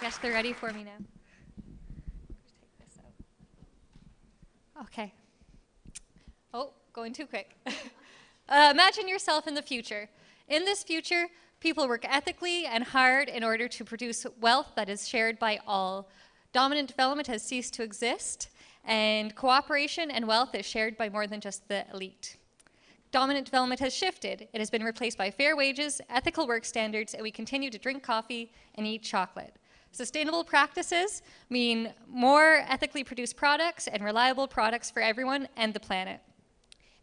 guess they're ready for me now. Take this out. Okay. Oh, going too quick. Imagine yourself in the future. In this future, people work ethically and hard in order to produce wealth that is shared by all. Dominant development has ceased to exist, and cooperation and wealth is shared by more than just the elite. Dominant development has shifted. It has been replaced by fair wages, ethical work standards, and we continue to drink coffee and eat chocolate. Sustainable practices mean more ethically produced products and reliable products for everyone and the planet.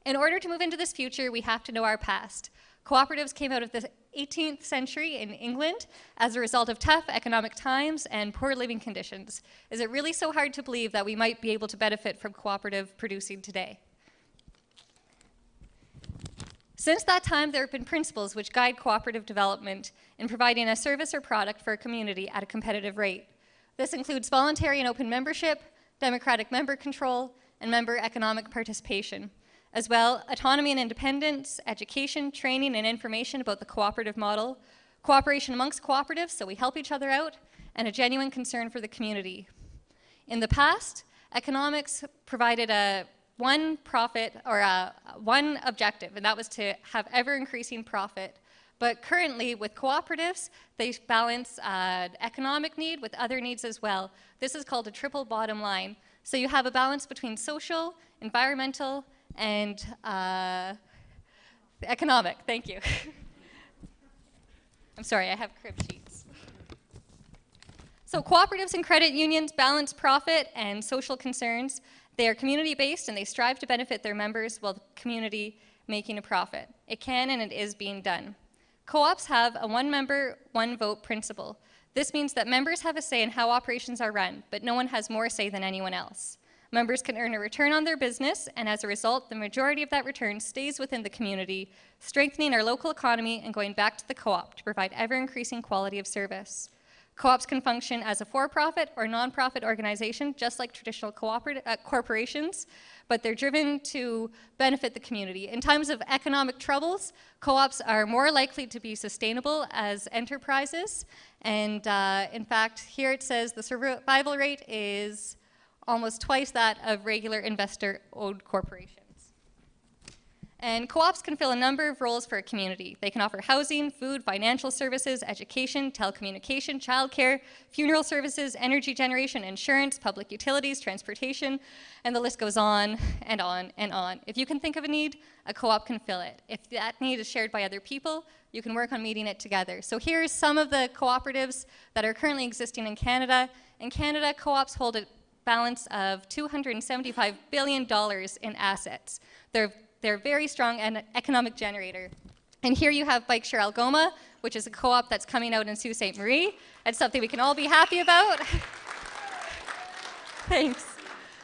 In order to move into this future, we have to know our past. Cooperatives came out of the 18th century in England as a result of tough economic times and poor living conditions. Is it really so hard to believe that we might be able to benefit from cooperative producing today? Since that time, there have been principles which guide cooperative development in providing a service or product for a community at a competitive rate. This includes voluntary and open membership, democratic member control, and member economic participation. As well, autonomy and independence, education, training, and information about the cooperative model, cooperation amongst cooperatives so we help each other out, and a genuine concern for the community. In the past, economics provided one objective, and that was to have ever-increasing profit. But currently, with cooperatives, they balance economic need with other needs as well. This is called a triple bottom line. So you have a balance between social, environmental, and economic. Thank you. I'm sorry, I have crib sheets. So cooperatives and credit unions balance profit and social concerns. They are community-based and they strive to benefit their members while the community making a profit. It can and it is being done. Co-ops have a one member, one vote principle. This means that members have a say in how operations are run, but no one has more say than anyone else. Members can earn a return on their business, and as a result, the majority of that return stays within the community, strengthening our local economy and going back to the co-op to provide ever-increasing quality of service. Co-ops can function as a for-profit or non-profit organization, just like traditional corporations, but they're driven to benefit the community. In times of economic troubles, co-ops are more likely to be sustainable as enterprises, and in fact, here it says the survival rate is almost twice that of regular investor-owned corporations. And co-ops can fill a number of roles for a community. They can offer housing, food, financial services, education, telecommunication, childcare, funeral services, energy generation, insurance, public utilities, transportation, and the list goes on and on and on. If you can think of a need, a co-op can fill it. If that need is shared by other people, you can work on meeting it together. So here's some of the cooperatives that are currently existing in Canada. In Canada, co-ops hold a balance of $275 billion in assets. They're a very strong and economic generator. And here you have Bike Share Algoma, which is a co-op that's coming out in Sault Ste. Marie. It's something we can all be happy about. Thanks.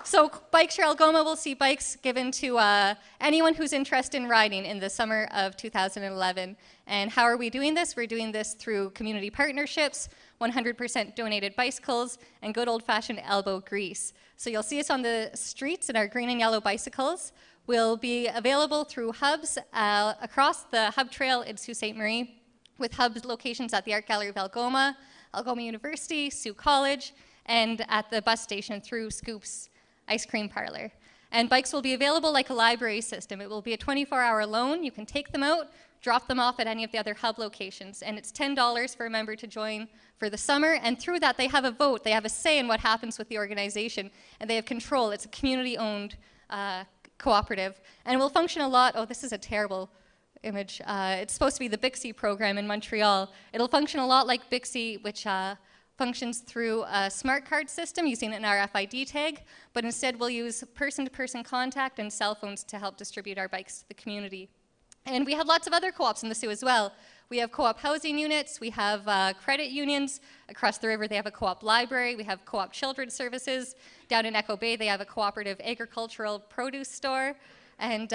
So Bike Share Algoma will see bikes given to anyone who's interested in riding in the summer of 2011. And how are we doing this? We're doing this through community partnerships, 100% donated bicycles, and good old-fashioned elbow grease. So you'll see us on the streets in our green and yellow bicycles. Will be available through hubs across the hub trail in Sault Ste. Marie, with hub locations at the Art Gallery of Algoma, Algoma University, Sault College, and at the bus station through Scoop's Ice Cream Parlor. And bikes will be available like a library system. It will be a 24-hour loan. You can take them out, drop them off at any of the other hub locations, and it's $10 for a member to join for the summer, and through that they have a vote. They have a say in what happens with the organization, and they have control. It's a community-owned cooperative, and it will function a lot. Oh, this is a terrible image. It's supposed to be the Bixi program in Montreal. It'll function a lot like Bixi, which functions through a smart card system using an RFID tag, but instead we'll use person-to-person contact and cell phones to help distribute our bikes to the community. And we have lots of other co-ops in the Sault as well. We have co-op housing units, we have credit unions. Across the river they have a co-op library, we have co-op children's services. Down in Echo Bay they have a cooperative agricultural produce store. And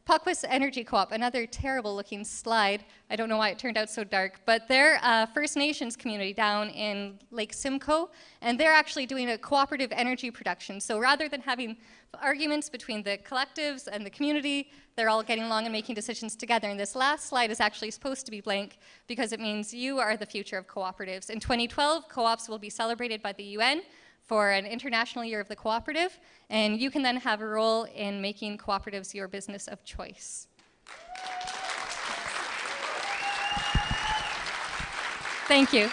Pakwis Energy Co-op, another terrible looking slide. I don't know why it turned out so dark, but they're a First Nations community down in Lake Simcoe, and they're actually doing a cooperative energy production. So rather than having arguments between the collectives and the community, they're all getting along and making decisions together. And this last slide is actually supposed to be blank because it means you are the future of cooperatives. In 2012, co-ops will be celebrated by the UN for an International Year of the Cooperative, and you can then have a role in making cooperatives your business of choice. Thank you.